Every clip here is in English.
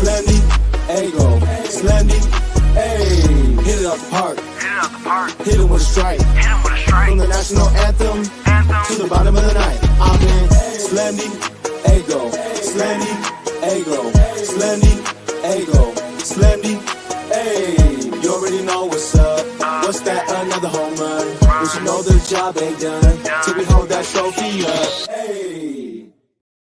Slendy, Ego, Slendy, hey. Hit it out the park. Hit it with a strike. From the national anthem to the bottom of the night. I'm in Slendy, Ego, Slendy, Ego, Slendy, Ego, Slendy, hey. You already know what's up. What's that? Another home run. But you know the job ain't done till we hold that trophy up. Hey.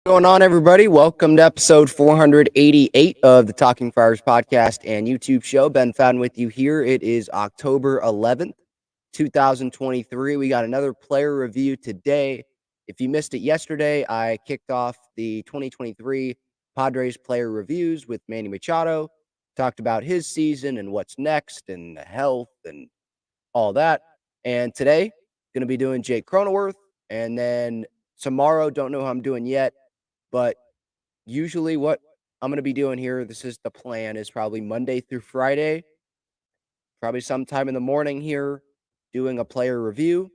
What's going on, everybody? Welcome to episode 488 of the Talking Friars podcast and YouTube show. Ben Fadden with you here. It is October 11th, 2023. We got another player review today. If you missed it yesterday, I kicked off the 2023 Padres player reviews with Manny Machado. Talked about his season and what's next and the health and all that. And today, going to be doing Jake Cronenworth. And then tomorrow, don't know how I'm doing yet, but usually what I'm going to be doing here, this is the plan, is probably Monday through Friday, probably sometime in the morning here, doing a player review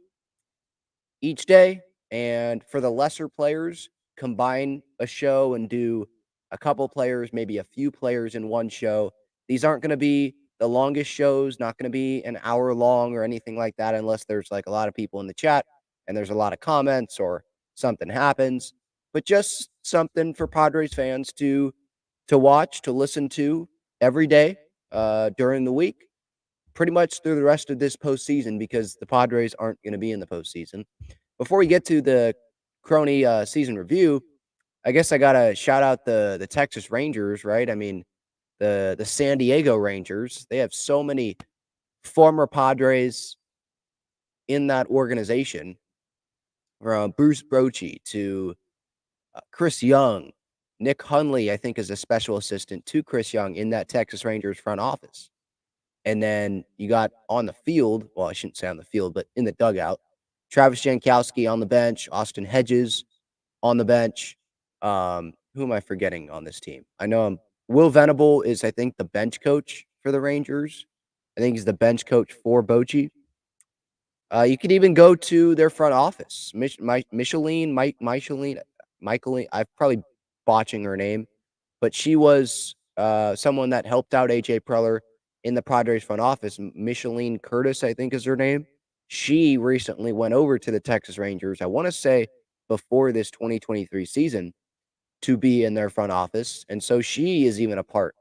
each day. And for the lesser players, combine a show and do a couple players, maybe a few players in one show. These aren't going to be the longest shows, not going to be an hour long or anything like that, unless there's like a lot of people in the chat and there's a lot of comments or something happens. But just something for Padres fans to watch, to listen to every day during the week, pretty much through the rest of this postseason, because the Padres aren't going to be in the postseason. Before we get to the Crony season review, I guess I got to shout out the Texas Rangers, right? I mean, the San Diego Rangers, they have so many former Padres in that organization, from Bruce Bochy to Chris Young. Nick Hundley, I think, is a special assistant to Chris Young in that Texas Rangers front office. And then you got on the field, well, I shouldn't say on the field, but in the dugout, Travis Jankowski on the bench, Austin Hedges on the bench. Who am I forgetting on this team? I know Will Venable is, I think, the bench coach for the Rangers. I think he's the bench coach for Bochy. You could even go to their front office. Micheline, I'm probably botching her name, but she was someone that helped out AJ Preller in the Padres front office. Micheline Curtis, I think, is her name. She recently went over to the Texas Rangers, I want to say before this 2023 season, to be in their front office. And so she is even a part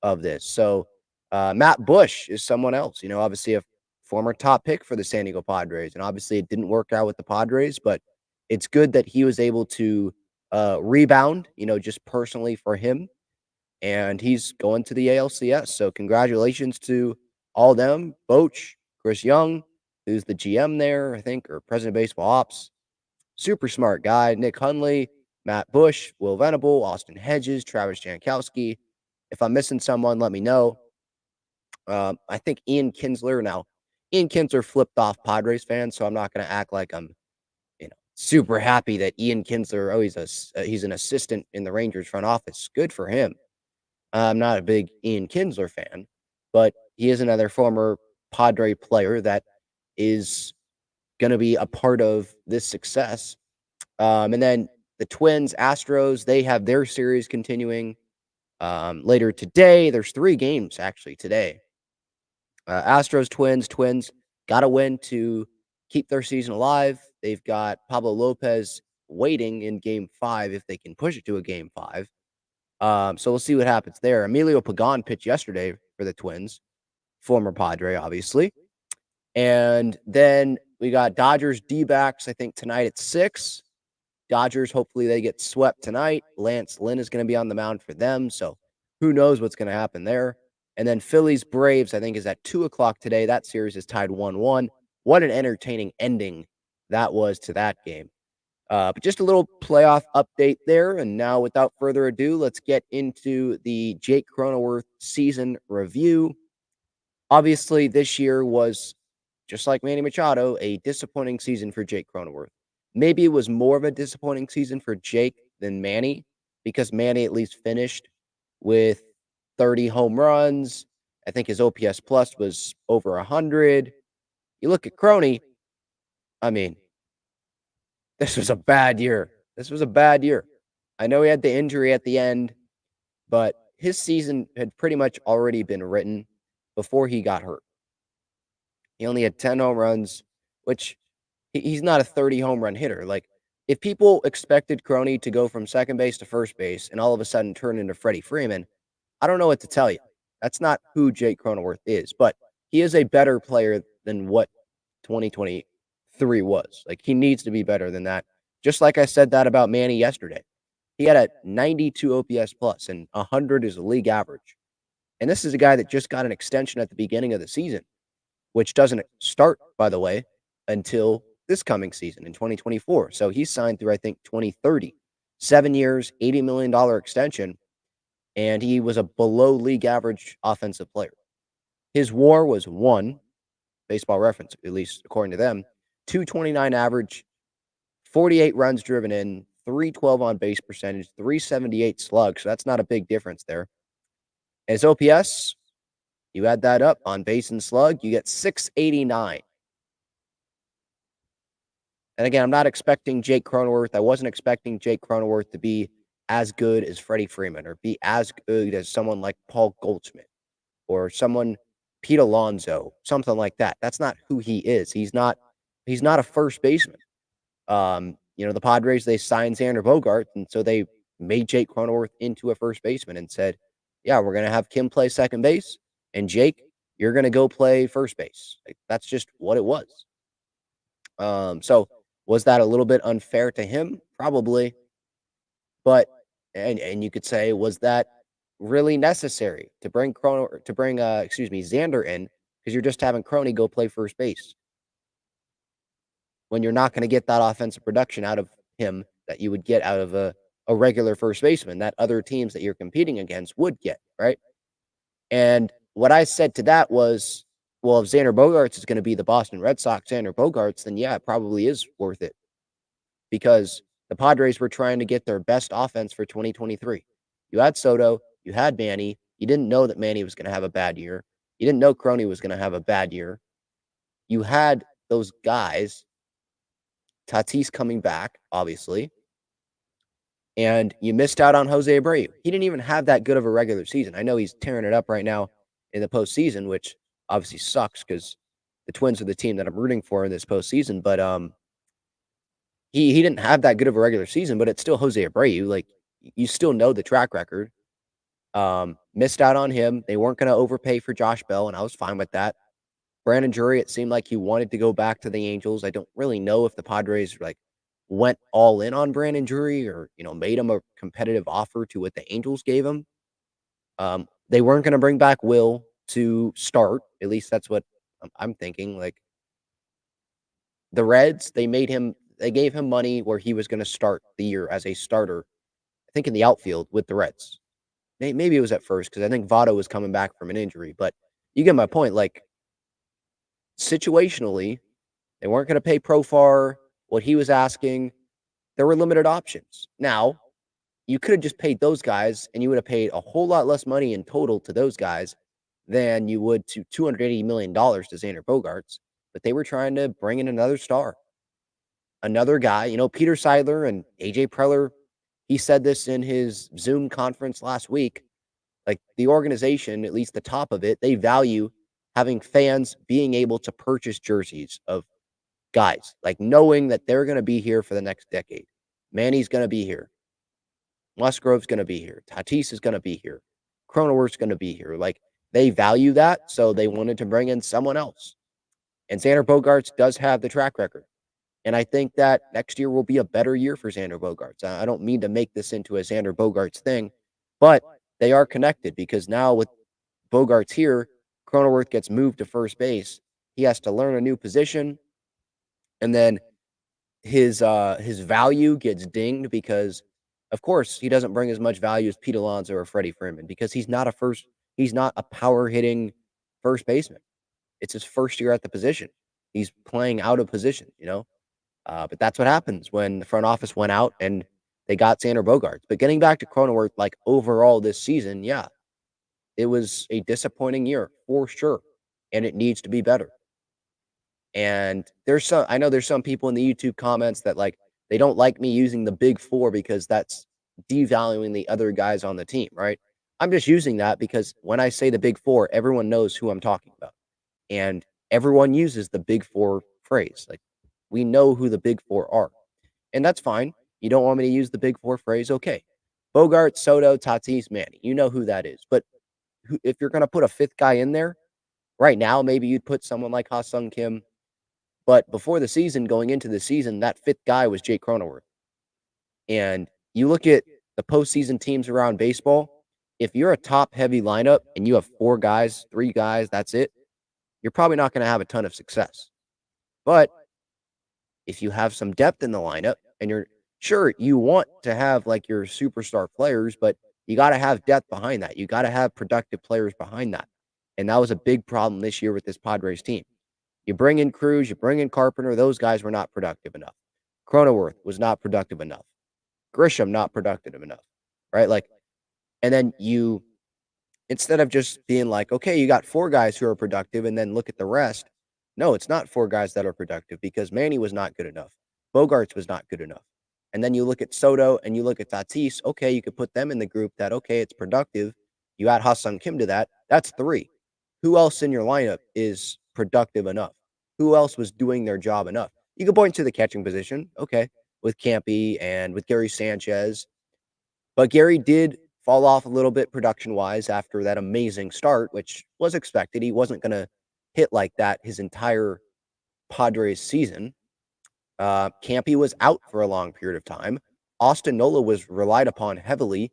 of this. So Matt Bush is someone else, obviously a former top pick for the San Diego Padres. And obviously it didn't work out with the Padres, but it's good that he was able to rebound, just personally for him. And he's going to the ALCS. So congratulations to all them. Boch, Chris Young, who's the GM there, I think, or president of baseball ops. Super smart guy. Nick Hundley, Matt Bush, Will Venable, Austin Hedges, Travis Jankowski. If I'm missing someone, let me know. I think Ian Kinsler. Now, Ian Kinsler flipped off Padres fans, so I'm not going to act like I'm, super happy that Ian Kinsler, he's an assistant in the Rangers front office. Good for him. I'm not a big Ian Kinsler fan, but he is another former Padre player that is going to be a part of this success. And then the Twins, Astros, they have their series continuing later today. There's 3 games actually today. Astros, Twins got to win to keep their season alive. They've got Pablo Lopez waiting in game 5 if they can push it to a game 5. So we'll see what happens there. Emilio Pagan pitched yesterday for the Twins, former Padre, obviously. And then we got Dodgers D-backs, I think, tonight at 6. Dodgers, hopefully they get swept tonight. Lance Lynn is going to be on the mound for them, so who knows what's going to happen there. And then Phillies Braves, I think, is at 2 o'clock today. That series is tied 1-1. What an entertaining ending that was to that game. But just a little playoff update there. And now, without further ado, let's get into the Jake Cronenworth season review. Obviously, this year was, just like Manny Machado, a disappointing season for Jake Cronenworth. Maybe it was more of a disappointing season for Jake than Manny, because Manny at least finished with 30 home runs. I think his OPS plus was over 100. You look at Croney, I mean, this was a bad year. I know he had the injury at the end, but his season had pretty much already been written before he got hurt. He only had 10 home runs, which he's not a 30 home run hitter. Like, if people expected Crony to go from second base to first base and all of a sudden turn into Freddie Freeman, I don't know what to tell you. That's not who Jake Cronenworth is, but he is a better player than what 2023 was. Like, he needs to be better than that. Just like I said that about Manny yesterday. He had a 92 OPS plus, and 100 is a league average. And this is a guy that just got an extension at the beginning of the season, which doesn't start, by the way, until this coming season in 2024. So he's signed through, I think, 2030. 7 years, $80 million extension, and he was a below league average offensive player. His WAR was 1, Baseball Reference, at least according to them, 229 average, 48 runs driven in, 312 on base percentage, 378 slug. So that's not a big difference there. His OPS, you add that up on base and slug, you get 689. And again, I'm not expecting Jake Cronenworth. I wasn't expecting Jake Cronenworth to be as good as Freddie Freeman or be as good as someone like Paul Goldschmidt or someone, Pete Alonso, something like that. That's not who he is. He's not a first baseman. The Padres, they signed Xander Bogaerts, and so they made Jake Cronenworth into a first baseman and said, yeah, we're going to have Kim play second base, and Jake, you're going to go play first base. Like, that's just what it was. So was that a little bit unfair to him? Probably. But and you could say, was that really necessary to bring Xander in, because you're just having Crony go play first base when you're not going to get that offensive production out of him that you would get out of a regular first baseman that other teams that you're competing against would get, right? And what I said to that was, well, if Xander Bogaerts is going to be the Boston Red Sox Xander Bogaerts, then yeah, it probably is worth it, because the Padres were trying to get their best offense for 2023. You had Soto, you had Manny. You didn't know that Manny was going to have a bad year. You didn't know Crony was going to have a bad year. You had those guys, Tatis coming back, obviously, and you missed out on Jose Abreu. He didn't even have that good of a regular season. I know he's tearing it up right now in the postseason, which obviously sucks because the Twins are the team that I'm rooting for in this postseason. But he didn't have that good of a regular season, but it's still Jose Abreu. Like, you still know the track record. Missed out on him. They weren't going to overpay for Josh Bell, and I was fine with that. Brandon Drury, it seemed like he wanted to go back to the Angels. I don't really know if the Padres went all in on Brandon Drury or made him a competitive offer to what the Angels gave him. They weren't going to bring back Will to start. At least that's what I'm thinking. Like, the Reds, they gave him money where he was going to start the year as a starter, I think in the outfield with the Reds. Maybe it was at first, because I think Votto was coming back from an injury. But you get my point. Like, situationally, they weren't going to pay Profar what he was asking. There were limited options. Now, you could have just paid those guys, and you would have paid a whole lot less money in total to those guys than you would to $280 million to Xander Bogaerts. But they were trying to bring in another star, another guy. Peter Seidler and AJ Preller, he said this in his Zoom conference last week. Like, the organization, at least the top of it, they value having fans being able to purchase jerseys of guys, like knowing that they're going to be here for the next decade. Manny's going to be here. Musgrove's going to be here. Tatis is going to be here. Cronenworth's going to be here. Like, they value that, so they wanted to bring in someone else. And Xander Bogaerts does have the track record. And I think that next year will be a better year for Xander Bogaerts. I don't mean to make this into a Xander Bogaerts thing, but they are connected, because now with Bogaerts here, Cronenworth gets moved to first base. He has to learn a new position, and then his value gets dinged because, of course, he doesn't bring as much value as Pete Alonso or Freddie Freeman, because he's not a power hitting first baseman. It's his first year at the position. He's playing out of position, but that's what happens when the front office went out and they got Xander Bogaerts. But getting back to Cronenworth, like, overall this season, yeah, it was a disappointing year for sure, and it needs to be better. And I know there's some people in the YouTube comments that, like, they don't like me using the big four because that's devaluing the other guys on the team, right? I'm just using that because when I say the big four, everyone knows who I'm talking about. And everyone uses the big four phrase. Like, we know who the big four are. And that's fine. You don't want me to use the big four phrase? Okay. Bogart, Soto, Tatis, Manny. You know who that is. But if you're going to put a fifth guy in there, right now, maybe you'd put someone like Ha-Sung Kim. But before the season, going into the season, that fifth guy was Jake Cronenworth. And you look at the postseason teams around baseball, if you're a top-heavy lineup and you have four guys, three guys, that's it, you're probably not going to have a ton of success. But if you have some depth in the lineup and you're sure you want to have like your superstar players, but you got to have depth behind that. You got to have productive players behind that. And that was a big problem this year with this Padres team. You bring in Cruz, you bring in Carpenter, those guys were not productive enough. Cronenworth was not productive enough. Grisham not productive enough. Right? Like, and then you, instead of just being like, okay, you got four guys who are productive and then look at the rest. No, it's not four guys that are productive because Manny was not good enough. Bogarts was not good enough. And then you look at Soto and you look at Tatis. Okay, you could put them in the group that, okay, it's productive. You add Ha-Sung Kim to that. That's three. Who else in your lineup is productive enough? Who else was doing their job enough? You could point to the catching position. Okay, with Campy and with Gary Sanchez. But Gary did fall off a little bit production-wise after that amazing start, which was expected. He wasn't going to hit like that his entire Padres season. Campy was out for a long period of time. Austin Nola was relied upon heavily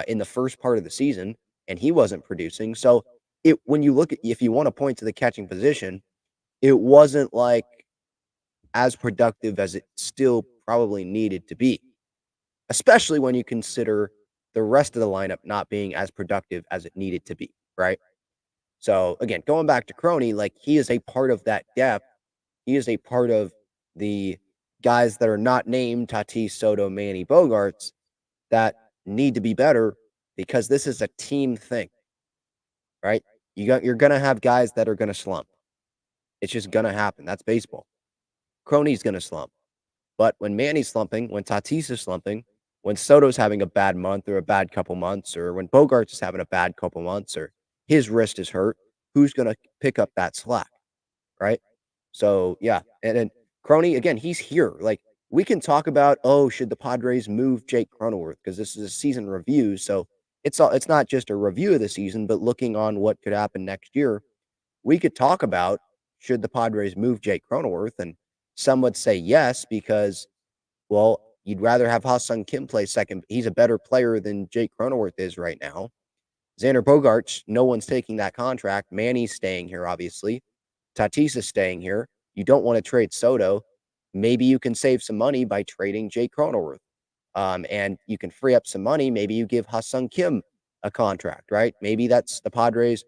in the first part of the season, and he wasn't producing. So when you look at, if you want to point to the catching position, it wasn't like as productive as it still probably needed to be, especially when you consider the rest of the lineup not being as productive as it needed to be, right? So again, going back to Crony, like he is a part of that depth. He is a part of the guys that are not named Tatis, Soto, Manny, Bogarts that need to be better because this is a team thing, right? You're gonna have guys that are gonna slump. It's just gonna happen. That's baseball. Crony's gonna slump. But when Manny's slumping, when Tatis is slumping, when Soto's having a bad month or a bad couple months, or when Bogarts is having a bad couple months, or his wrist is hurt, who's going to pick up that slack, right? So, yeah. And then Crony, again, he's here. Like, we can talk about, oh, should the Padres move Jake Cronenworth? Because this is a season review. So it's not just a review of the season, but looking on what could happen next year. We could talk about, should the Padres move Jake Cronenworth? And some would say yes, because, well, you'd rather have Ha-Sung Kim play second. He's a better player than Jake Cronenworth is right now. Xander Bogaerts, no one's taking that contract. Manny's staying here, obviously. Tatis is staying here. You don't want to trade Soto. Maybe you can save some money by trading Jake Cronenworth. And you can free up some money. Maybe you give Ha-Sung Kim a contract, right? Maybe that's the Padres.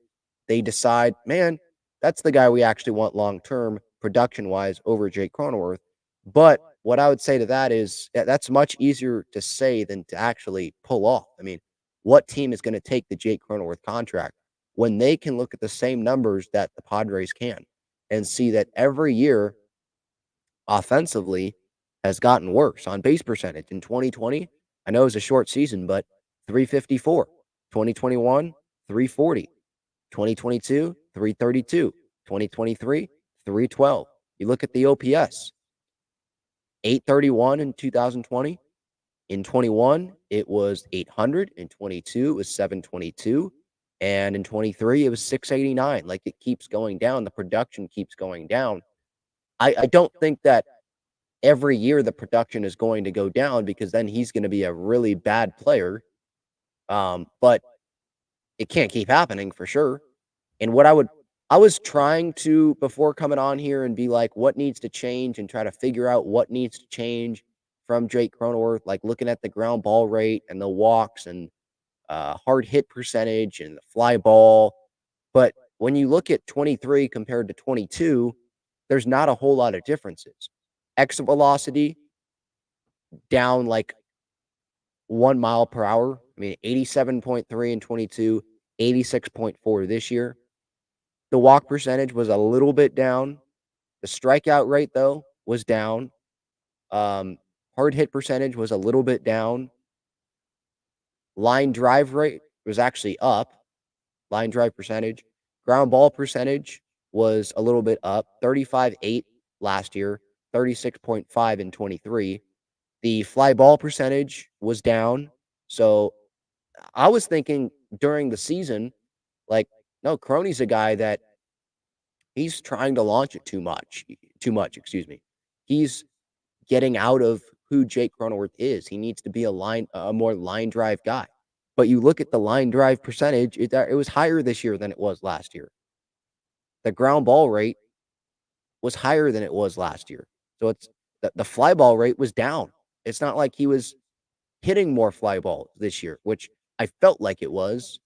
They decide, man, that's the guy we actually want long-term production-wise over Jake Cronenworth. But what I would say to that is that's much easier to say than to actually pull off. I mean, what team is going to take the Jake Cronenworth contract when they can look at the same numbers that the Padres can and see that every year offensively has gotten worse on base percentage? In 2020, I know it was a short season, but 354. 2021, 340. 2022, 332. 2023, 312. You look at the OPS, 831 in 2020. In 21, it was 800. In 22, it was 722. And in 23, it was 689. Like, it keeps going down. The production keeps going down. I don't think that every year the production is going to go down, because then he's going to be a really bad player. But it can't keep happening for sure. And I was trying to, before coming on here, and be like, what needs to change, and try to figure out what needs to change from Jake Cronenworth, like looking at the ground ball rate and the walks and hard hit percentage and the fly ball. But when you look at 23 compared to 22, there's not a whole lot of differences. Exit velocity down like 1 mile per hour. I mean, 87.3 in 22, 86.4 this year. The walk percentage was a little bit down. The strikeout rate, though, was down. Hard hit percentage was a little bit down. Line drive rate was actually up. Line drive percentage. Ground ball percentage was a little bit up. 35.8 last year, 36.5 in 23. The fly ball percentage was down. So I was thinking during the season, like, no, Crony's a guy that he's trying to launch it too much. Excuse me. He's getting out of who Jake Cronenworth is. He needs to be a more line drive guy. But you look at the line drive percentage, it was higher this year than it was last year. The ground ball rate was higher than it was last year. So it's the fly ball rate was down. It's not like he was hitting more fly balls this year, which I felt like it was.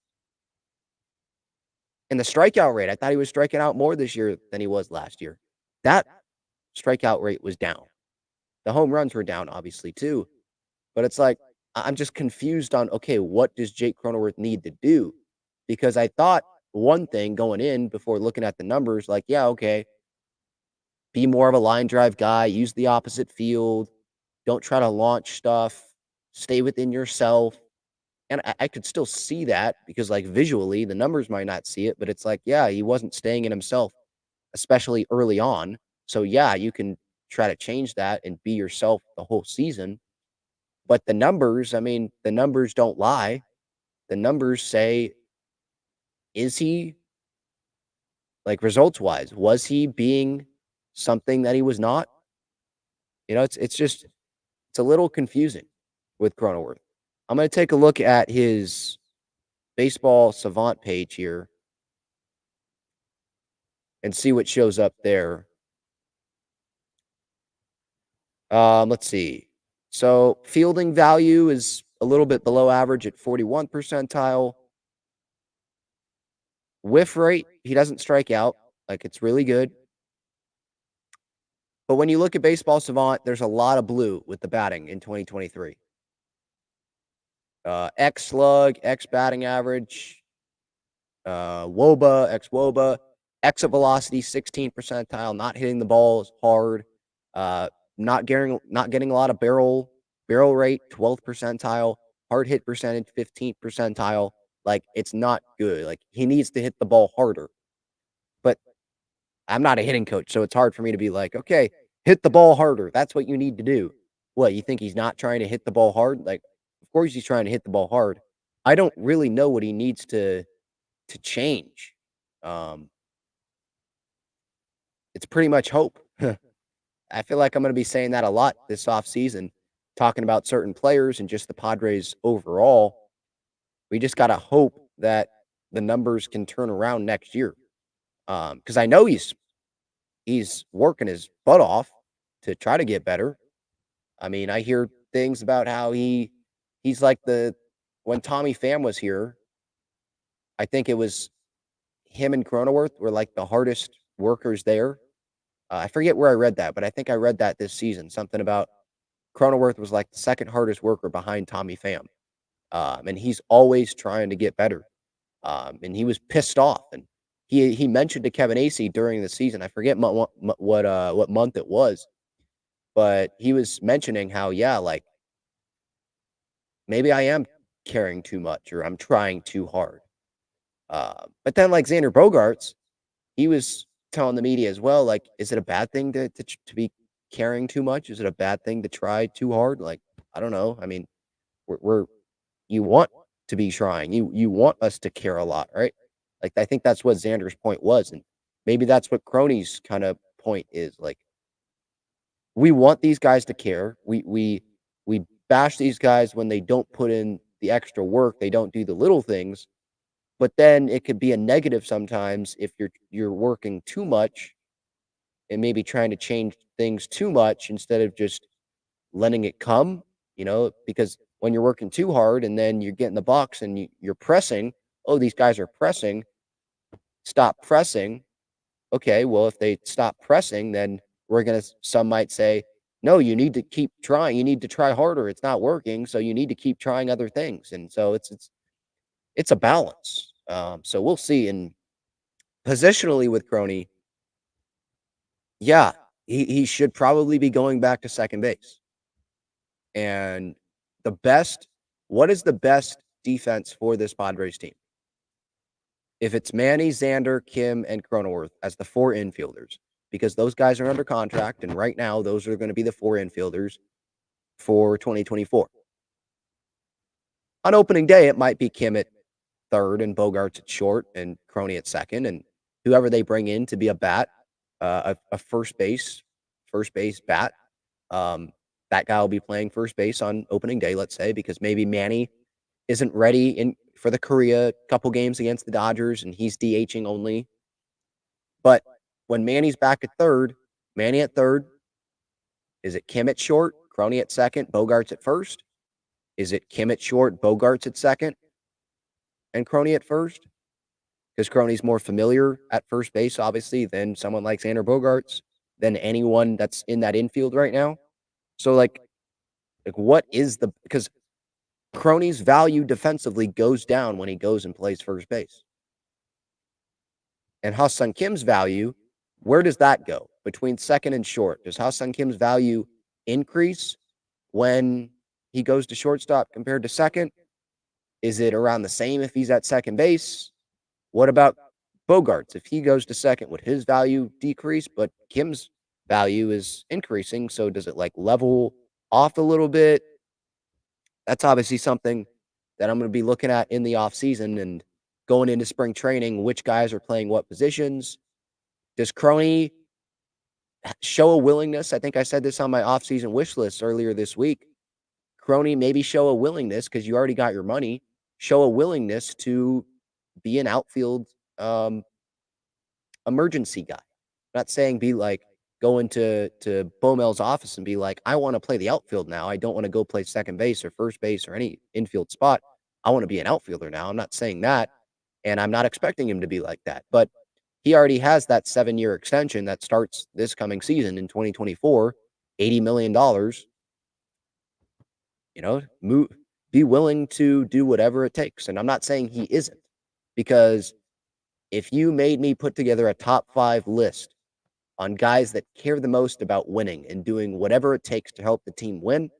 And the strikeout rate, I thought he was striking out more this year than he was last year. That strikeout rate was down. The home runs were down, obviously, too. But it's like, I'm just confused on, okay, what does Jake Cronenworth need to do? Because I thought one thing going in before looking at the numbers, like, yeah, okay, be more of a line drive guy, use the opposite field, don't try to launch stuff, stay within yourself. And I could still see that because, like, visually, the numbers might not see it, but it's like, yeah, he wasn't staying in himself, especially early on. So, yeah, you can try to change that and be yourself the whole season. But the numbers, I mean, the numbers don't lie. The numbers say, is he, like, results wise, was he being something that he was not? You know, it's a little confusing with Cronenworth. I'm going to take a look at his baseball savant page here and see what shows up there. Let's see. So fielding value is a little bit below average at 41 percentile. Whiff rate, he doesn't strike out. Like, it's really good. But when you look at baseball savant, there's a lot of blue with the batting in 2023. X slug, X batting average, WOBA, X WOBA, exit velocity 16 percentile, not hitting the balls hard, not getting a lot of barrel rate 12th percentile, hard hit percentage 15th percentile. Like, it's not good. Like, he needs to hit the ball harder. But I'm not a hitting coach, so it's hard for me to be like, okay, hit the ball harder. That's what you need to do. What, you think he's not trying to hit the ball hard? Like, of course he's trying to hit the ball hard. I don't really know what he needs to change. It's pretty much hope. I feel like I'm going to be saying that a lot this offseason, talking about certain players and just the Padres overall. We just got to hope that the numbers can turn around next year. Because I know he's working his butt off to try to get better. I mean, I hear things about how he's like when Tommy Pham was here, I think it was him and Cronenworth were like the hardest workers there. I forget where I read that, but I think I read that this season. Something about Cronenworth was like the second hardest worker behind Tommy Pham. And he's always trying to get better. And he was pissed off. And he mentioned to Kevin Acee during the season, I forget what month it was, but he was mentioning how, yeah, like, maybe I am caring too much or I'm trying too hard. But then, like, Xander Bogaerts, he was telling the media as well, like, is it a bad thing to be caring too much? Is it a bad thing to try too hard? Like, I don't know. I mean, you want to be trying. You want us to care a lot, right? Like, I think that's what Xander's point was, and maybe that's what Crony's kind of point is. Like, we want these guys to care. We bash these guys when they don't put in the extra work. They don't do the little things. But then it could be a negative sometimes if you're working too much and maybe trying to change things too much instead of just letting it come, because when you're working too hard and then you're getting the box and you're pressing, oh, these guys are pressing, stop pressing. Okay, well, if they stop pressing, then some might say, no, you need to keep trying. You need to try harder. It's not working. So you need to keep trying other things. And so it's a balance. So we'll see. And positionally with Crony, yeah, he should probably be going back to second base. And what is the best defense for this Padres team. If it's Manny, Xander, Kim, and Cronenworth as the 4 infielders, because those guys are under contract, and right now those are going to be the 4 infielders for 2024. On opening day, it might be Kim at third and Bogarts at short and Croney at second, and whoever they bring in to be a bat, a first base bat. That guy will be playing first base on opening day, let's say, because maybe Manny isn't ready for the Korea couple games against the Dodgers, and he's DHing only. But when Manny's back at third, Manny at third, is it Kim at short, Croney at second, Bogarts at first? Is it Kim at short, Bogarts at second, and Croney at first? Because Croney's more familiar at first base, obviously, than someone like Xander Bogarts, than anyone that's in that infield right now. So, like what is because Croney's value defensively goes down when he goes and plays first base. And Ha-Seong Kim's value, where does that go? Between second and short. Does Ha-Seong Kim's value increase when he goes to shortstop compared to second? Is it around the same if he's at second base? What about Bogarts? If he goes to second, would his value decrease? But Kim's value is increasing. So does it level off a little bit? That's obviously something that I'm going to be looking at in the offseason and going into spring training. Which guys are playing what positions? Does Croney show a willingness? I think I said this on my offseason wish list earlier this week. Croney maybe show a willingness, because you already got your money, show a willingness to be an outfield emergency guy. I'm not saying be go into Bomel's office and be like, I want to play the outfield now. I don't want to go play second base or first base or any infield spot. I want to be an outfielder now. I'm not saying that, and I'm not expecting him to be like that. But he already has that 7-year extension that starts this coming season in 2024, $80 million. Be willing to do whatever it takes. And I'm not saying he isn't, because if you made me put together a top 5 list on guys that care the most about winning and doing whatever it takes to help the team win,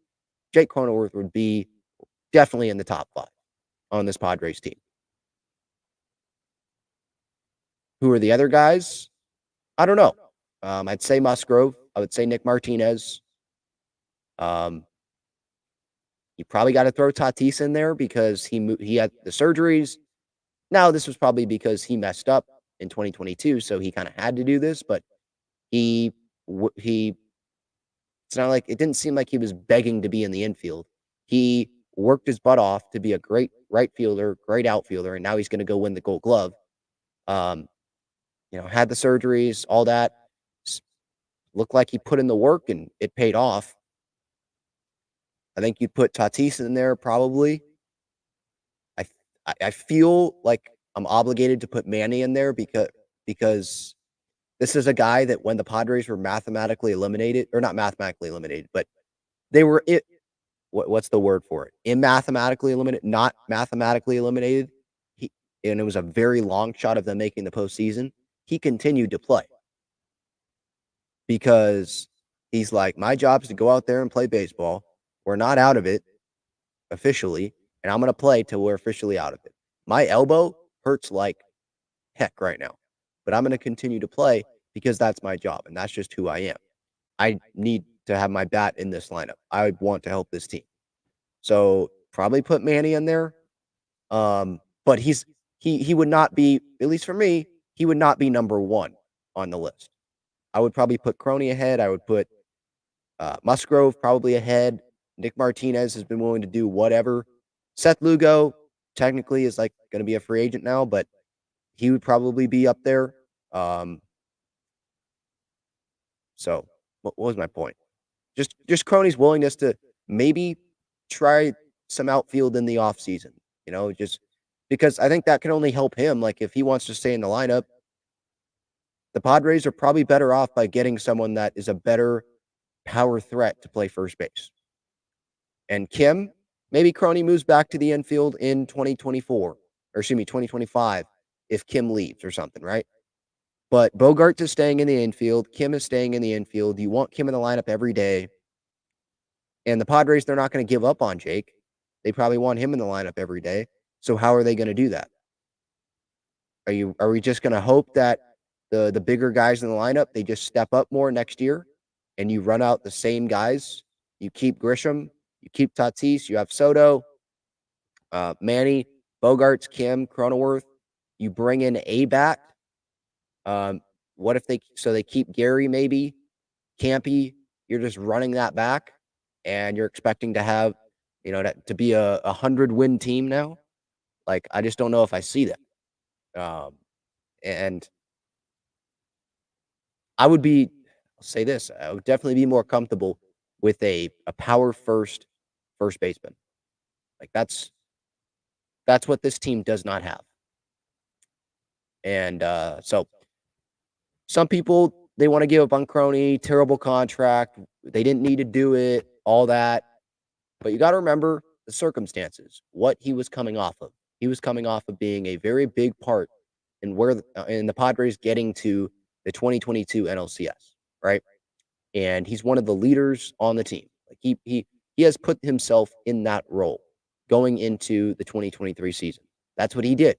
Jake Cronenworth would be definitely in the top 5 on this Padres team. Who are the other guys? I don't know. I'd say Musgrove. I would say Nick Martinez. You probably got to throw Tatis in there because he had the surgeries. Now, this was probably because he messed up in 2022, so he kind of had to do this, but it's not like it didn't seem like he was begging to be in the infield. He worked his butt off to be a great right fielder, great outfielder, and now he's going to go win the Gold Glove. Had the surgeries, all that. Looked like he put in the work and it paid off. I think you'd put Tatis in there probably. I feel like I'm obligated to put Manny in there because this is a guy that when the Padres were mathematically eliminated, or not mathematically eliminated, but they were what's the word for it? Immathematically eliminated, not mathematically eliminated. And it was a very long shot of them making the postseason. He continued to play because he's like, my job is to go out there and play baseball. We're not out of it officially, and I'm going to play till we're officially out of it. My elbow hurts like heck right now, but I'm going to continue to play because that's my job, and that's just who I am. I need to have my bat in this lineup. I want to help this team. So probably put Manny in there. But he would not be, at least for me, he would not be number 1 on the list. I would probably put Croney ahead. I would put Musgrove probably ahead. Nick Martinez has been willing to do whatever. Seth Lugo technically is going to be a free agent now, but he would probably be up there. So what was my point? Just Croney's willingness to maybe try some outfield in the offseason, just because I think that can only help him. If he wants to stay in the lineup, the Padres are probably better off by getting someone that is a better power threat to play first base. And Kim, maybe Croney moves back to the infield in 2025, if Kim leaves or something, right? But Bogarts is staying in the infield. Kim is staying in the infield. You want Kim in the lineup every day. And the Padres, they're not going to give up on Jake. They probably want him in the lineup every day. So how are they going to do that? Are we just going to hope that the bigger guys in the lineup, they just step up more next year and you run out the same guys? You keep Grisham, you keep Tatis, you have Soto, Manny, Bogarts, Kim, Cronenworth. You bring in a bat. What if they keep Gary maybe, Campy? You're just running that back, and you're expecting to have, to be a 100-win team now. Like, I just don't know if I see that. And I'll say this, I would definitely be more comfortable with a power first baseman. Like that's what this team does not have. And so some people, they want to give up on Crony, terrible contract. They didn't need to do it, all that. But you got to remember the circumstances, what he was coming off of. He was coming off of being a very big part in the Padres getting to the 2022 NLCS, right? And he's one of the leaders on the team. Like he has put himself in that role going into the 2023 season. That's what he did.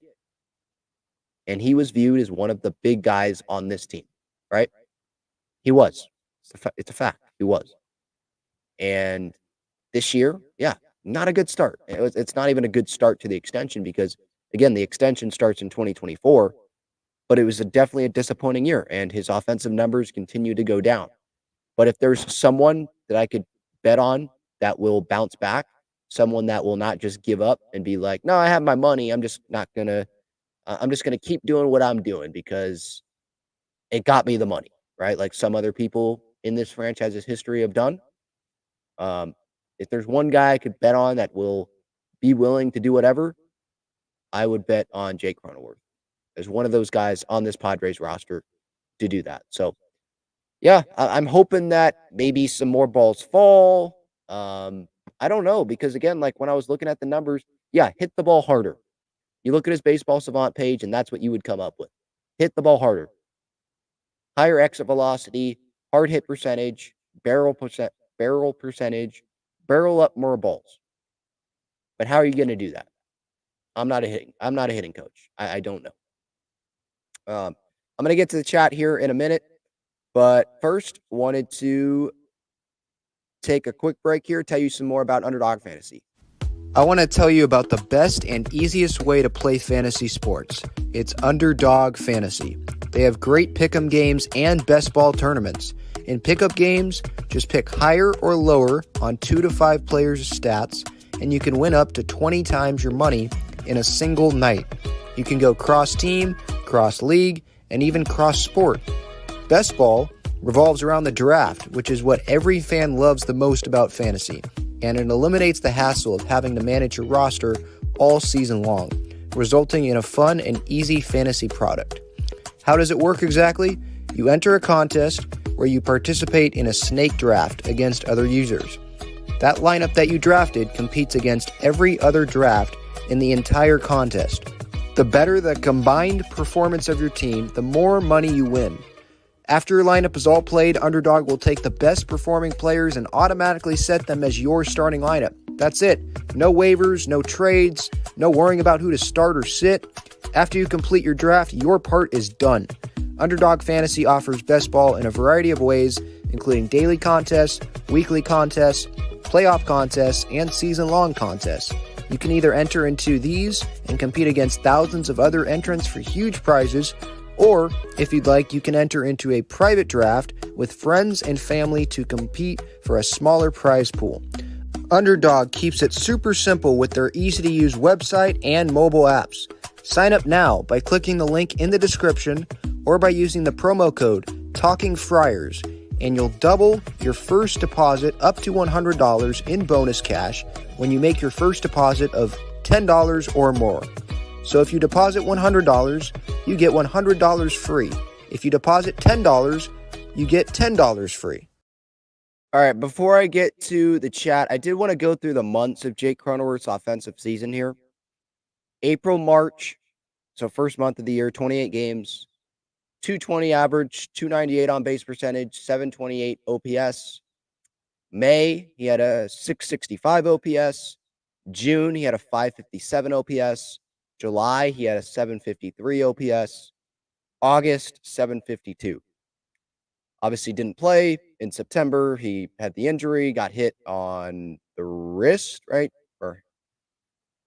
And he was viewed as one of the big guys on this team, right? He was. It's a fact. He was. And this year, yeah, not a good start. It's not even a good start to the extension because, again, the extension starts in 2024, but it was definitely a disappointing year, and his offensive numbers continue to go down. But if there's someone that I could bet on that will bounce back, someone that will not just give up and be like, no, I have my money. I'm just going to keep doing what I'm doing because it got me the money, right? Like some other people in this franchise's history have done. If there's one guy I could bet on that will be willing to do whatever, I would bet on Jake Cronenworth as one of those guys on this Padres roster to do that. So, yeah, I'm hoping that maybe some more balls fall. I don't know because, again, like when I was looking at the numbers, yeah, hit the ball harder. You look at his Baseball Savant page, and that's what you would come up with. Hit the ball harder. Higher exit velocity, hard hit percentage, barrel percentage, barrel up more balls. But how are you going to do that? I'm not a hitting coach. I don't know. I'm going to get to the chat here in a minute, but first wanted to take a quick break here, tell you some more about Underdog Fantasy. I want to tell you about the best and easiest way to play fantasy sports. It's Underdog Fantasy. They have great pick'em games and best ball tournaments. In pickup games, just pick higher or lower on 2 to 5 players' stats, and you can win up to 20 times your money in a single night. You can go cross-team, cross-league, and even cross-sport. Best ball revolves around the draft, which is what every fan loves the most about fantasy, and it eliminates the hassle of having to manage your roster all season long, resulting in a fun and easy fantasy product. How does it work exactly? You enter a contest where you participate in a snake draft against other users. That lineup that you drafted competes against every other draft in the entire contest. The better the combined performance of your team, the more money you win. After your lineup is all played, Underdog will take the best performing players and automatically set them as your starting lineup. That's it. No waivers, no trades, no worrying about who to start or sit. After you complete your draft, your part is done. Underdog Fantasy offers best ball in a variety of ways, including daily contests, weekly contests, playoff contests, and season-long contests. You can either enter into these and compete against thousands of other entrants for huge prizes, or, if you'd like, you can enter into a private draft with friends and family to compete for a smaller prize pool. Underdog keeps it super simple with their easy-to-use website and mobile apps. Sign up now by clicking the link in the description or by using the promo code TALKINGFRIARS, and you'll double your first deposit up to $100 in bonus cash when you make your first deposit of $10 or more. So if you deposit $100, you get $100 free. If you deposit $10, you get $10 free. All right, before I get to the chat, I did want to go through the months of Jake Cronenworth's offensive season here. April, March, so first month of the year, 28 games, 220 average, 298 on base percentage, 728 OPS. May, he had a 665 OPS, June, he had a 557 OPS. July, he had a 753 OPS. August, 752. Obviously didn't play in September. He had the injury, got hit on the wrist, right? Or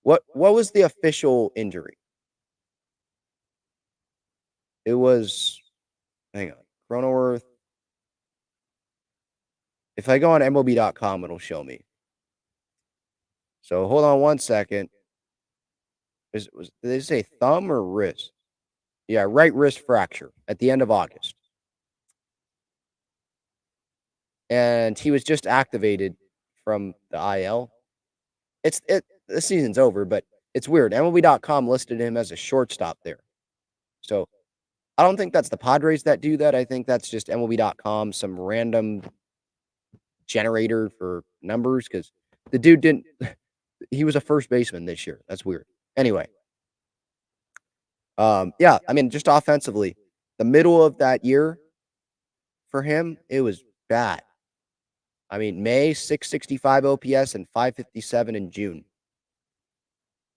what was the official injury? It was, hang on, Cronenworth. If I go on MLB.com, it'll show me. So hold on one second. Did they say thumb or wrist? Yeah, right wrist fracture at the end of August. And he was just activated from the IL. The season's over, but it's weird. MLB.com listed him as a shortstop there. So I don't think that's the Padres that do that. I think that's just MLB.com, some random generator for numbers, because the dude didn't. He was a first baseman this year. That's weird. Anyway, yeah, I mean, just offensively, the middle of that year for him, it was bad. I mean, May 665 OPS and 557 in June.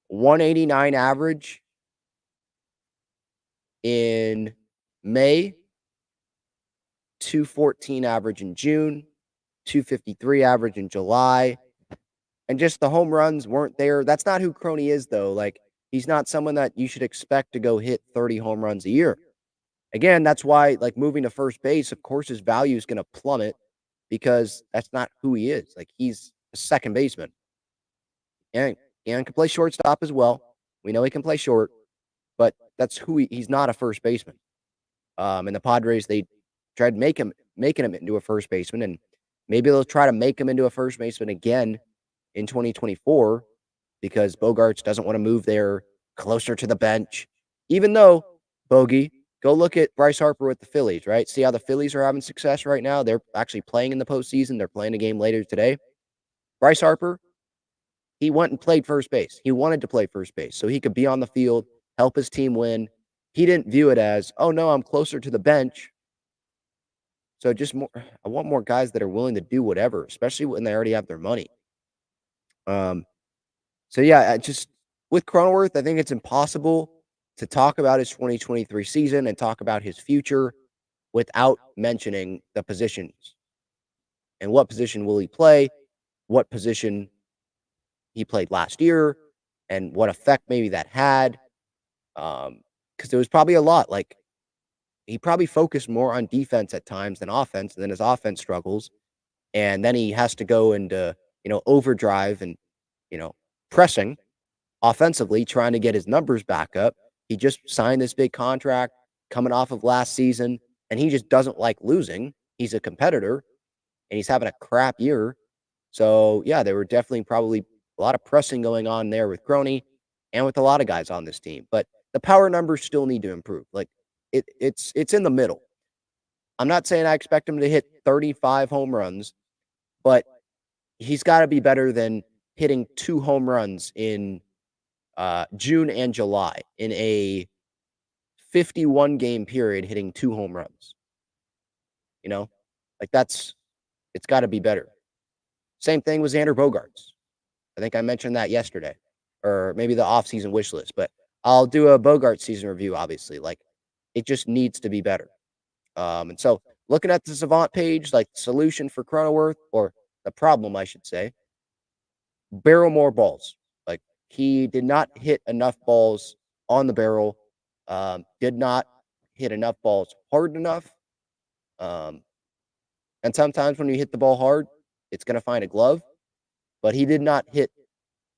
189 average in May, 214 average in June, 253 average in July. And just the home runs weren't there. That's not who Croney is, though. Like, he's not someone that you should expect to go hit 30 home runs a year. Again, that's why, like, moving to first base, of course, his value is going to plummet because that's not who he is. Like, he's a second baseman. And can play shortstop as well. We know he can play short, but that's who he's not a first baseman. And the Padres, they tried making him into a first baseman, and maybe they'll try to make him into a first baseman again in 2024 because Bogarts doesn't want to move there closer to the bench. Even though, Bogey, go look at Bryce Harper with the Phillies, right? See how the Phillies are having success right now? They're actually playing in the postseason. They're playing a game later today. Bryce Harper, he went and played first base. He wanted to play first base so he could be on the field, help his team win. He didn't view it as, oh, no, I'm closer to the bench. So just more, I want more guys that are willing to do whatever, especially when they already have their money. So yeah, just with Cronenworth, I think it's impossible to talk about his 2023 season and talk about his future without mentioning the positions. And what position will he play? What position he played last year, and what effect maybe that had. Because there was probably a lot. Like, he probably focused more on defense at times than offense, and then his offense struggles. And then he has to go into, overdrive and, pressing offensively, trying to get his numbers back up. He just signed this big contract coming off of last season, and he just doesn't like losing. He's a competitor, and he's having a crap year. So, yeah, there were definitely probably a lot of pressing going on there with Croney and with a lot of guys on this team. But the power numbers still need to improve. Like, it's in the middle. I'm not saying I expect him to hit 35 home runs, but he's got to be better than hitting 2 home runs in June and July in a 51-game period, hitting 2 home runs. Like, it's got to be better. Same thing with Xander Bogaerts. I think I mentioned that yesterday, or maybe the offseason wish list, but I'll do a Bogaerts season review, obviously. Like, it just needs to be better. And so looking at the Savant page, like, solution for Cronenworth, or the problem, I should say, barrel more balls. Like, he did not hit enough balls on the barrel, did not hit enough balls hard enough. And sometimes when you hit the ball hard, it's going to find a glove, but he did not hit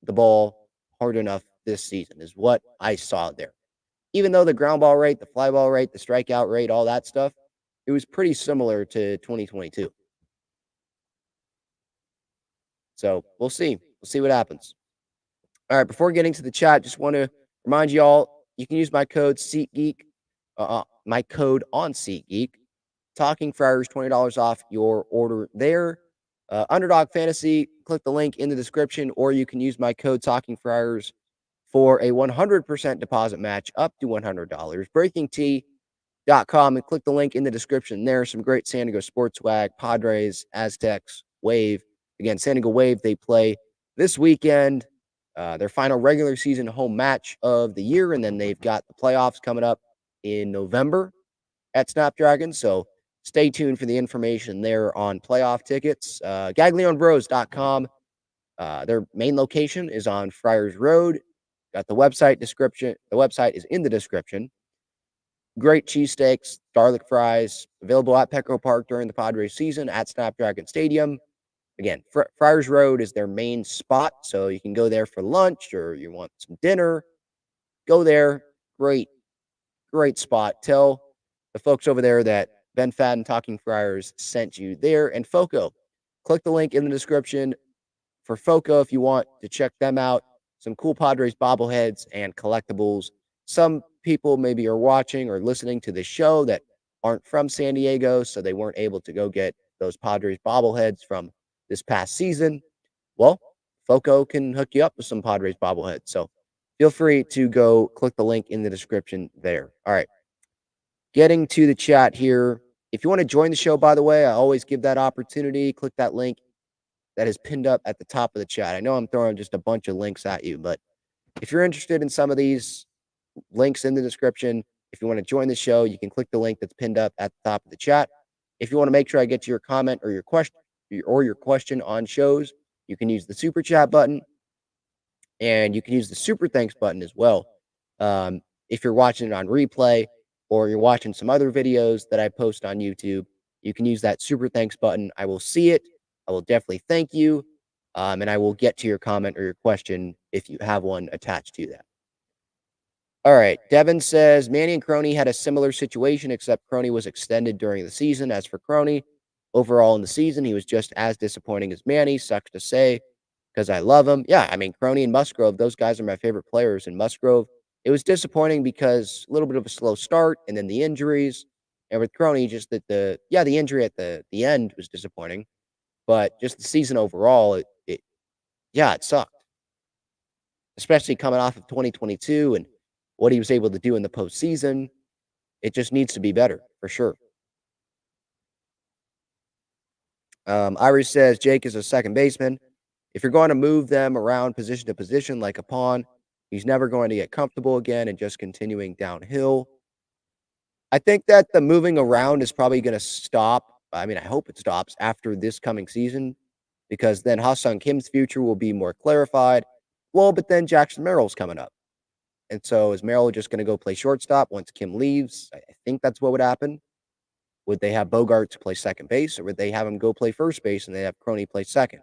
the ball hard enough this season, is what I saw there. Even though the ground ball rate, the fly ball rate, the strikeout rate, all that stuff, it was pretty similar to 2022. So we'll see. We'll see what happens. All right, before getting to the chat, just want to remind you all, you can use my code SeatGeek, my code on SeatGeek, Talking Friars, $20 off your order there. Underdog Fantasy, click the link in the description, or you can use my code Talking Friars for a 100% deposit match up to $100. BreakingT.com, and click the link in the description there. Some great San Diego sports swag, Padres, Aztecs, Wave. Again, San Diego Wave, they play this weekend their final regular season home match of the year, and then they've got the playoffs coming up in November at Snapdragon. So stay tuned for the information there on playoff tickets. GaglioneBros.com. Their main location is on Friars Road. Got the website description. The website is in the description. Great cheesesteaks, garlic fries, available at Petco Park during the Padres season at Snapdragon Stadium. Again, Friars Road is their main spot, so you can go there for lunch or you want some dinner. Go there. Great, great spot. Tell the folks over there that Ben Fadden Talking Friars sent you there. And FOCO, click the link in the description for FOCO if you want to check them out. Some cool Padres bobbleheads and collectibles. Some people maybe are watching or listening to this show that aren't from San Diego, so they weren't able to go get those Padres bobbleheads from this past season. Well, FOCO can hook you up with some Padres bobbleheads. So feel free to go click the link in the description there. All right. Getting to the chat here. If you want to join the show, by the way, I always give that opportunity. Click that link that is pinned up at the top of the chat. I know I'm throwing just a bunch of links at you, but if you're interested in some of these links in the description, if you want to join the show, you can click the link that's pinned up at the top of the chat. If you want to make sure I get to your comment or your question on shows, you can use the super chat button, and you can use the super thanks button as well. If you're watching it on replay or you're watching some other videos that I post on YouTube, you can use that super thanks button. I will see it. I will definitely thank you, and I will get to your comment or your question if you have one attached to that. All right. Devin says, Manny and Crony had a similar situation, except Crony was extended during the season. As for Crony, overall in the season, he was just as disappointing as Manny. Sucks to say because I love him. Yeah, I mean, Crony and Musgrove, those guys are my favorite players. And Musgrove, it was disappointing because a little bit of a slow start and then the injuries. And with Crony, just that the injury at the end was disappointing. But just the season overall, it sucked. Especially coming off of 2022 and what he was able to do in the postseason. It just needs to be better, for sure. Irish says, Jake is a second baseman. If you're going to move them around position to position like a pawn, he's never going to get comfortable again and just continuing downhill. I think that the moving around is probably going to stop. I mean, I hope it stops after this coming season, because then Ha-Seong Kim's future will be more clarified. Well, but then Jackson Merrill's coming up. And so is Merrill just going to go play shortstop once Kim leaves? I think that's what would happen. Would they have Bogart to play second base, or would they have him go play first base and they have Crony play second?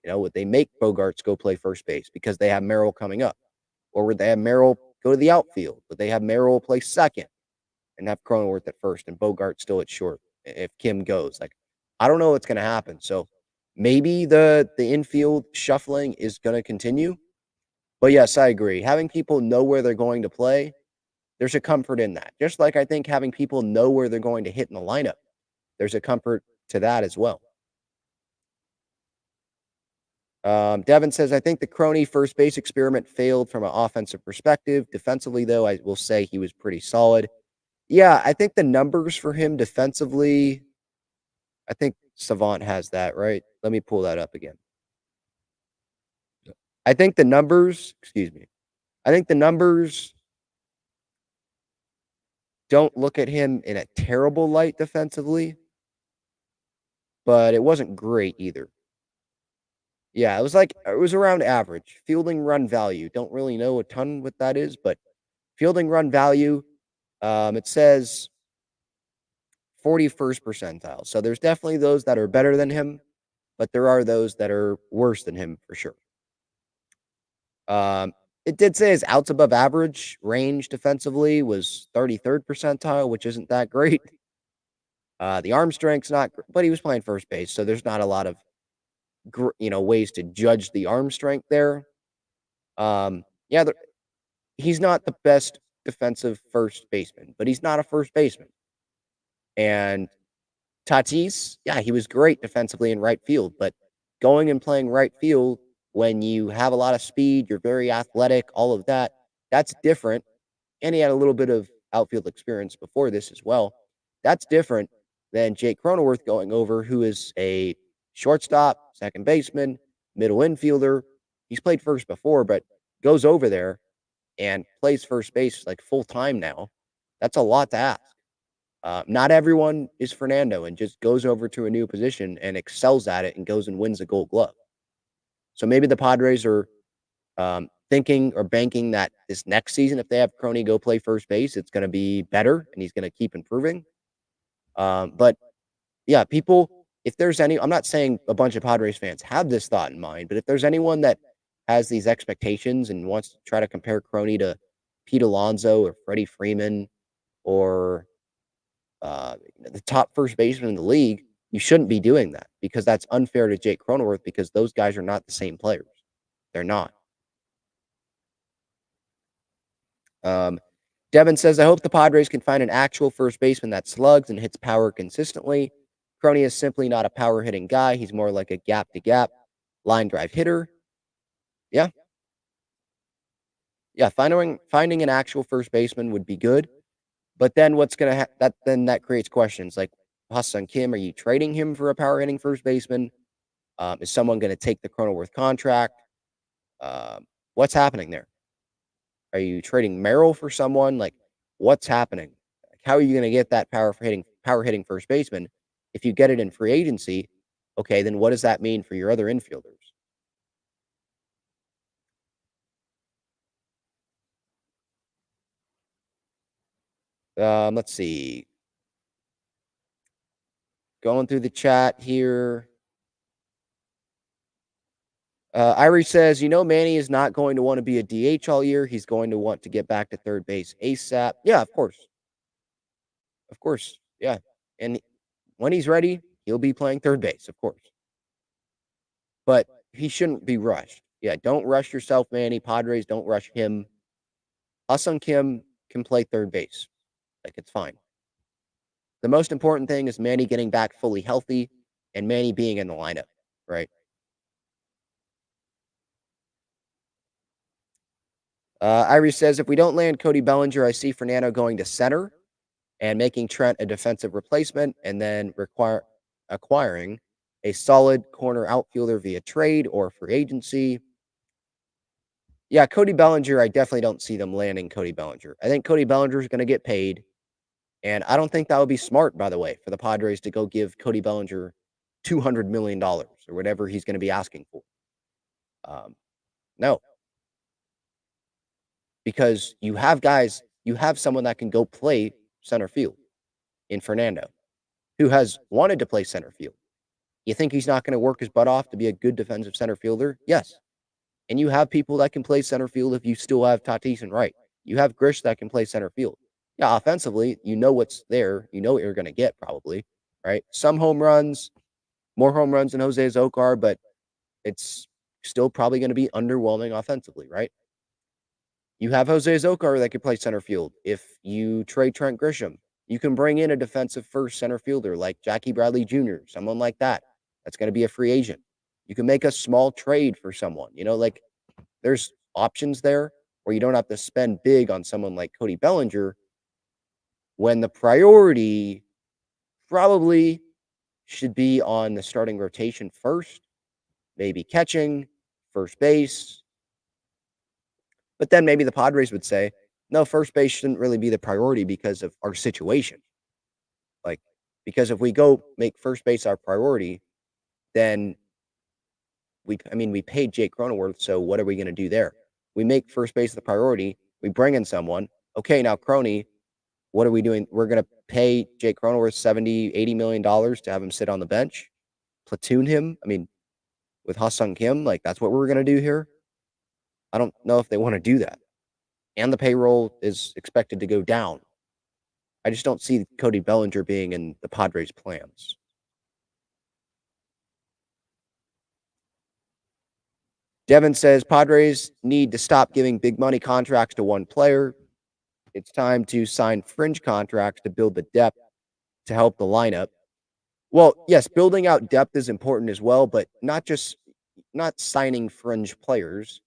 Would they make Bogarts go play first base because they have Merrill coming up? Or would they have Merrill go to the outfield? Would they have Merrill play second and have Cronenworth at first and Bogart still at short if Kim goes? I don't know what's going to happen. So maybe the infield shuffling is going to continue. But yes, I agree. Having people know where they're going to play, there's a comfort in that. Just like I think having people know where they're going to hit in the lineup, there's a comfort to that as well. Devin says, I think the Crony first base experiment failed from an offensive perspective. Defensively, though, I will say he was pretty solid. Yeah, I think the numbers for him defensively, I think Savant has that, right? Let me pull that up again. I think the numbers don't look at him in a terrible light defensively, but it wasn't great either. Yeah, it was around average. Fielding run value. Don't really know a ton what that is, but fielding run value, it says 41st percentile. So there's definitely those that are better than him, but there are those that are worse than him for sure. It did say his outs above average range defensively was 33rd percentile, which isn't that great. The arm strength's not, but he was playing first base, so there's not a lot of ways to judge the arm strength there. He's not the best defensive first baseman, but he's not a first baseman. And Tatis, yeah, he was great defensively in right field, but going and playing right field when you have a lot of speed, you're very athletic, all of that, that's different. And he had a little bit of outfield experience before this as well. That's different than Jake Cronenworth going over, who is a shortstop, second baseman, middle infielder. He's played first before, but goes over there and plays first base like full time now. That's a lot to ask. Not everyone is Fernando and just goes over to a new position and excels at it and goes and wins a Gold Glove. So maybe the Padres are thinking or banking that this next season, if they have Crony go play first base, it's going to be better and he's going to keep improving. But yeah, people, if there's any, I'm not saying a bunch of Padres fans have this thought in mind, but if there's anyone that has these expectations and wants to try to compare Crony to Pete Alonso or Freddie Freeman or the top first baseman in the league, you shouldn't be doing that because that's unfair to Jake Cronenworth because those guys are not the same players. They're not. Devin says, I hope the Padres can find an actual first baseman that slugs and hits power consistently. Crony is simply not a power hitting guy. He's more like a gap to gap line drive hitter. Yeah. Yeah. Finding an actual first baseman would be good. But then what's going to that creates questions like Ha-Seong Kim, are you trading him for a power hitting first baseman? Is someone going to take the Cronenworth contract? What's happening there? Are you trading Merrill for someone? Like, what's happening? Like, how are you going to get that power hitting first baseman? If you get it in free agency, okay, then what does that mean for your other infielders? Let's see. Going through the chat here. Irie says, Manny is not going to want to be a DH all year. He's going to want to get back to third base ASAP. Yeah, of course. Of course. Yeah. And when he's ready, he'll be playing third base, of course. But he shouldn't be rushed. Yeah, don't rush yourself, Manny. Padres, don't rush him. Ha-Seong Kim can play third base. Like, it's fine. The most important thing is Manny getting back fully healthy and Manny being in the lineup, right? Irie says, if we don't land Cody Bellinger, I see Fernando going to center and making Trent a defensive replacement and then acquiring a solid corner outfielder via trade or free agency. Yeah, Cody Bellinger, I definitely don't see them landing Cody Bellinger. I think Cody Bellinger is going to get paid. And I don't think that would be smart, by the way, for the Padres to go give Cody Bellinger $200 million or whatever he's going to be asking for. No. Because you have someone that can go play center field in Fernando, who has wanted to play center field. You think he's not going to work his butt off to be a good defensive center fielder? Yes. And you have people that can play center field if you still have Tatis and Wright. You have Grish that can play center field. Yeah, offensively, you know what's there. You know what you're going to get probably, right? Some home runs, more home runs than Jose Azocar, but it's still probably going to be underwhelming offensively, right? You have Jose Azocar that can play center field. If you trade Trent Grisham, you can bring in a defensive first center fielder like Jackie Bradley Jr., someone like that. That's going to be a free agent. You can make a small trade for someone. Like there's options there where you don't have to spend big on someone like Cody Bellinger when the priority probably should be on the starting rotation first, maybe catching, first base. But then maybe the Padres would say, no, first base shouldn't really be the priority because of our situation. Like, because if we go make first base our priority, then we paid Jake Cronenworth, so what are we going to do there? We make first base the priority. We bring in someone. Okay, now Crony, what are we doing? We're going to pay Jake Cronenworth $70, $80 million to have him sit on the bench, platoon him. With Ha-Seong Kim, like that's what we're going to do here. I don't know if they want to do that. And the payroll is expected to go down. I just don't see Cody Bellinger being in the Padres' plans. Devin says Padres need to stop giving big money contracts to one player. It's time to sign fringe contracts to build the depth to help the lineup. Well, yes, building out depth is important as well, but not signing fringe players,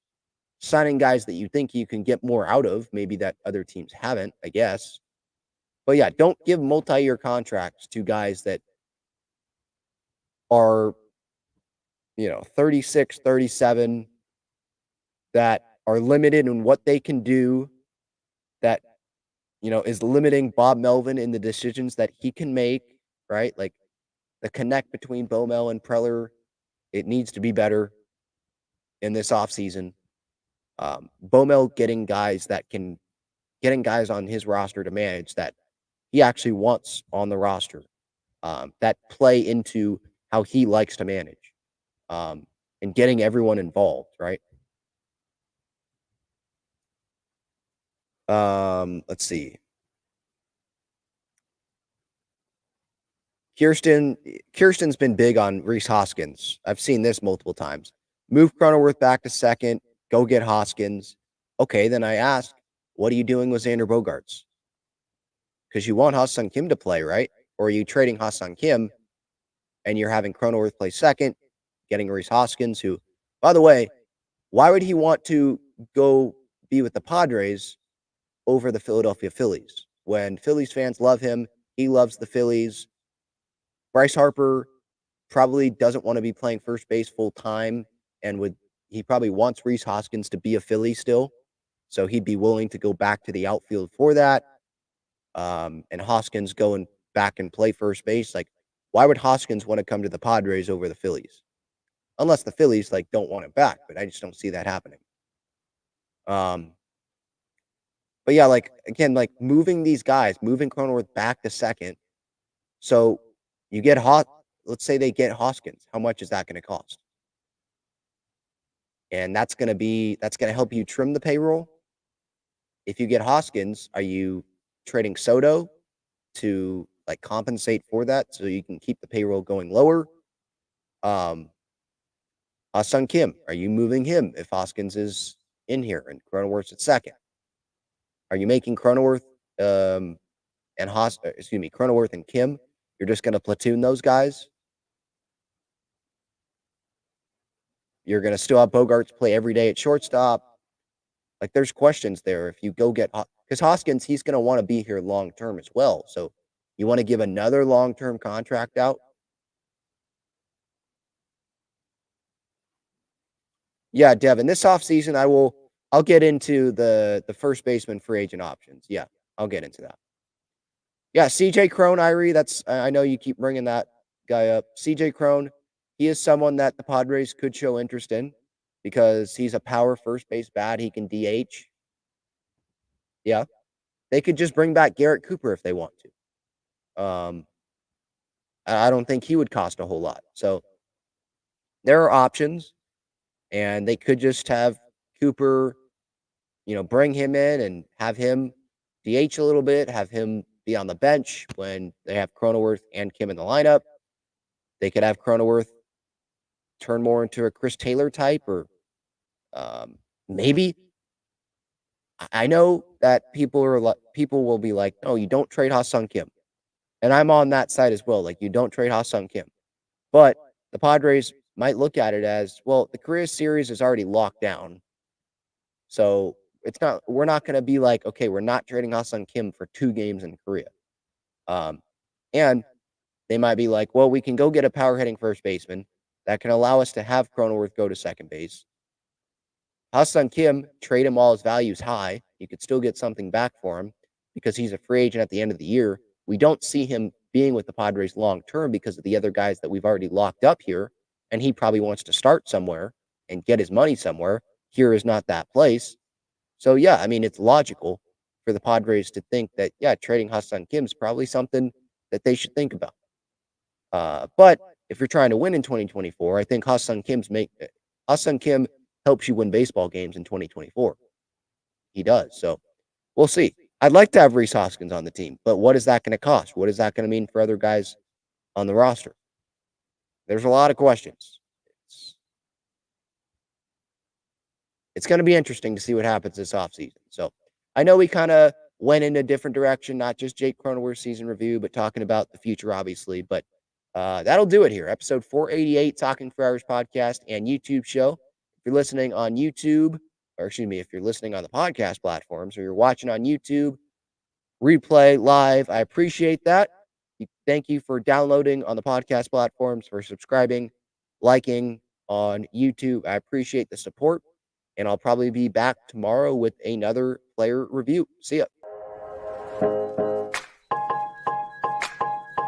signing guys that you think you can get more out of, maybe that other teams haven't, I guess. But yeah, don't give multi-year contracts to guys that are, 36, 37, that are limited in what they can do, that, is limiting Bob Melvin in the decisions that he can make, right? Like the connect between Bo Mel and Preller, it needs to be better in this offseason. Bo Mel getting guys on his roster to manage that he actually wants on the roster, that play into how he likes to manage, and getting everyone involved, right? Let's see. Kirsten's been big on Reese Hoskins. I've seen this multiple times. Move Cronenworth back to second, go get Hoskins. Okay, then I ask, what are you doing with Xander Bogaerts? Because you want Ha-Seong Kim to play, right? Or are you trading Ha-Seong Kim and you're having Cronenworth play second, getting Reese Hoskins, who, by the way, why would he want to go be with the Padres over the Philadelphia Phillies? When Phillies fans love him, he loves the Phillies. Bryce Harper probably doesn't want to be playing first base full time, and he probably wants Reese Hoskins to be a Philly still. So he'd be willing to go back to the outfield for that. And Hoskins going back and play first base. Like, why would Hoskins want to come to the Padres over the Phillies? Unless the Phillies don't want him back, but I just don't see that happening. But yeah, again, moving these guys, moving Cronenworth back to second. So you get let's say they get Hoskins. How much is that going to cost? And that's going to help you trim the payroll. If you get Hoskins, are you trading Soto to compensate for that so you can keep the payroll going lower? Ha-Seong Kim, are you moving him if Hoskins is in here and Cronenworth's at second? Are you making Cronenworth Cronenworth and Kim? You're just going to platoon those guys. You're going to still have Bogaerts play every day at shortstop. There's questions there. If you go get, because Hoskins, he's going to want to be here long term as well. So you want to give another long term contract out? Yeah, Devin, this offseason, I'll get into the first baseman free agent options. Yeah, I'll get into that. Yeah, CJ Cron, Irie, I know you keep bringing that guy up. CJ Cron, he is someone that the Padres could show interest in because he's a power first base bat. He can DH. Yeah. They could just bring back Garrett Cooper if they want to. I don't think he would cost a whole lot. So there are options, and they could just have Cooper, bring him in and have him DH a little bit, have him be on the bench when they have Cronenworth and Kim in the lineup. They could have Cronenworth turn more into a Chris Taylor type, or maybe. I know that people will be like, "No, you don't trade Ha-Seong Kim," and I'm on that side as well. You don't trade Ha-Seong Kim, but the Padres might look at it as, well, the Korea series is already locked down, so we're not going to be like, okay, we're not trading Ha-Seong Kim for 2 games in Korea, and they might be like, well, we can go get a power hitting first baseman that can allow us to have Cronenworth go to second base. Ha-Seong Kim, trade him while his value is high. You could still get something back for him because he's a free agent at the end of the year. We don't see him being with the Padres long term because of the other guys that we've already locked up here, and he probably wants to start somewhere and get his money somewhere. Here is not that place. So, yeah, I mean, it's logical for the Padres to think that, yeah, trading Ha-Seong Kim is probably something that they should think about. But if you're trying to win in 2024, I think Ha-Seong Kim helps you win baseball games in 2024. He does. So we'll see. I'd like to have Reese Hoskins on the team, but what is that going to cost? What is that going to mean for other guys on the roster? There's a lot of questions. It's going to be interesting to see what happens this offseason. So I know we kind of went in a different direction, not just Jake Cronenworth season review, but talking about the future, obviously. But that'll do it here. Episode 488, Talking for Hours podcast and YouTube show. If you're listening on YouTube, if you're listening on the podcast platforms, or you're watching on YouTube, replay, live, I appreciate that. Thank you for downloading on the podcast platforms, for subscribing, liking on YouTube. I appreciate the support. and I'll probably be back tomorrow with another player review. See ya.